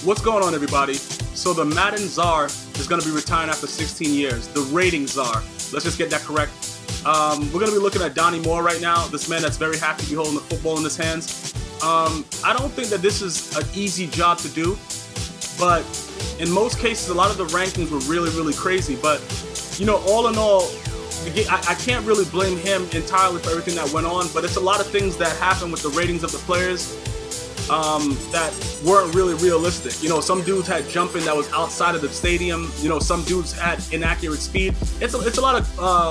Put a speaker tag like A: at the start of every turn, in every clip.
A: What's going on, everybody? So the Madden Czar is going to be retiring after 16 years. The rating Czar. Let's just get that correct. We're going to be looking at Donnie Moore right now, this man that's very happy to be holding the football in his hands. I don't think that this is an easy job to do, but in most cases, a lot of the rankings were really crazy. But, you know, all in all, I can't really blame him entirely for everything that went on, but it's a lot of things that happened with the ratings of the players that weren't really realistic. You know, some dudes had jumping that was outside of the stadium. You know, some dudes had inaccurate speed. It's a lot of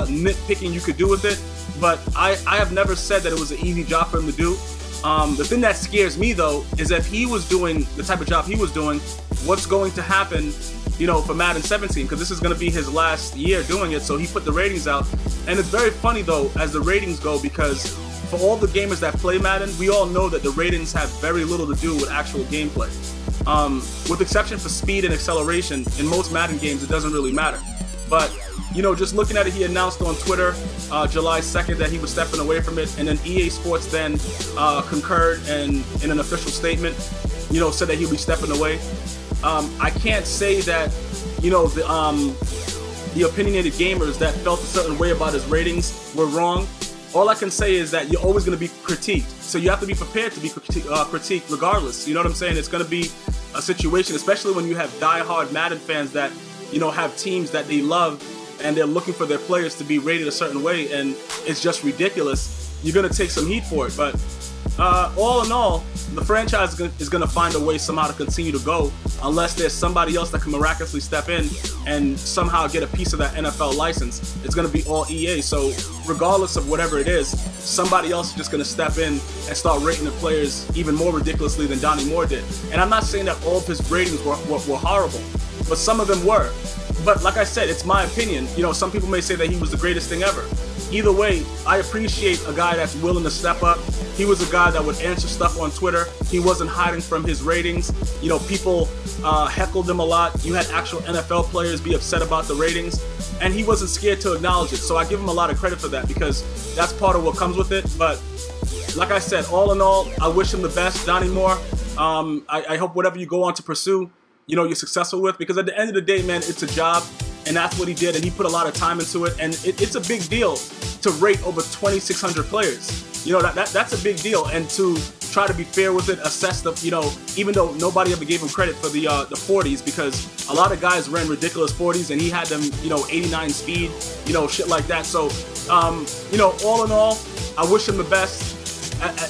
A: nitpicking you could do with it, but I have never said that it was an easy job for him to do. The thing that scares me, though, is if he was doing the type of job he was doing, what's going to happen, you know, for Madden 17, because this is going to be his last year doing it, so he put the ratings out. And it's very funny, though, as the ratings go, because for all the gamers that play Madden, we all know that the ratings have very little to do with actual gameplay. With exception for speed and acceleration, in most Madden games, it doesn't really matter. But, you know, just looking at it, he announced on Twitter July 2nd that he was stepping away from it, and then EA Sports then concurred and in an official statement, you know, said that he'll be stepping away. I can't say that, you know, the opinionated gamers that felt a certain way about his ratings were wrong. All I can say is that you're always going to be critiqued, so you have to be prepared to be critiqued regardless. You know what I'm saying? It's going to be a situation, especially when you have die-hard Madden fans that, you know, have teams that they love and they're looking for their players to be rated a certain way, and it's just ridiculous. You're going to take some heat for it, but all in all, the franchise is going to find a way somehow to continue to go, unless there's somebody else that can miraculously step in and somehow get a piece of that NFL license. It's going to be all EA, so regardless of whatever it is, somebody else is just going to step in and start rating the players even more ridiculously than Donnie Moore did. And I'm not saying that all of his ratings were horrible, but some of them were. But like I said, it's my opinion. You know, some people may say that he was the greatest thing ever. Either way, I appreciate a guy that's willing to step up. He was a guy that would answer stuff on Twitter. He wasn't hiding from his ratings. You know, people heckled him a lot. You had actual NFL players be upset about the ratings, and he wasn't scared to acknowledge it. So I give him a lot of credit for that, because that's part of what comes with it. But like I said, all in all, I wish him the best, Donnie Moore. I hope whatever you go on to pursue, you know, you're successful with, because at the end of the day, man, it's a job, and that's what he did, and he put a lot of time into it, and it's a big deal to rate over 2,600 players. You know, that's a big deal, and to try to be fair with it, assess the, you know, even though nobody ever gave him credit for the 40s, because a lot of guys ran ridiculous 40s, and he had them, you know, 89 speed, you know, shit like that. So, you know, all in all, I wish him the best.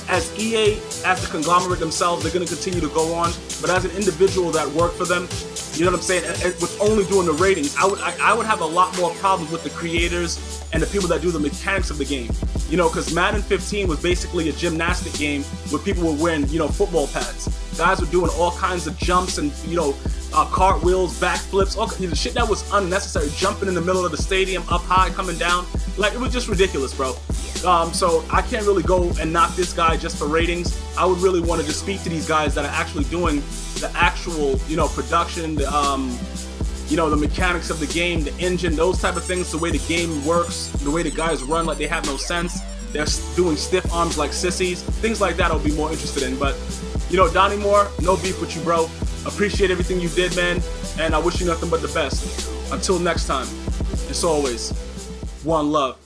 A: As EA, as the conglomerate themselves, they're going to continue to go on. But as an individual that worked for them, you know what I'm saying, with only doing the ratings, I would have a lot more problems with the creators and the people that do the mechanics of the game. You know, because Madden 15 was basically a gymnastic game where people were wearing, you know, football pads. Guys were doing all kinds of jumps and, you know, cartwheels, backflips, all you know, shit that was unnecessary, jumping in the middle of the stadium, up high, coming down. Like, it was just ridiculous, bro. So I can't really go and knock this guy just for ratings. I would really want to just speak to these guys that are actually doing the actual, you know, production, the, you know, the mechanics of the game, the engine, those type of things, the way the game works, the way the guys run like they have no sense. They're doing stiff arms like sissies. Things like that I'll be more interested in. But, you know, Donnie Moore, no beef with you, bro. Appreciate everything you did, man. And I wish you nothing but the best. Until next time, it's always one love.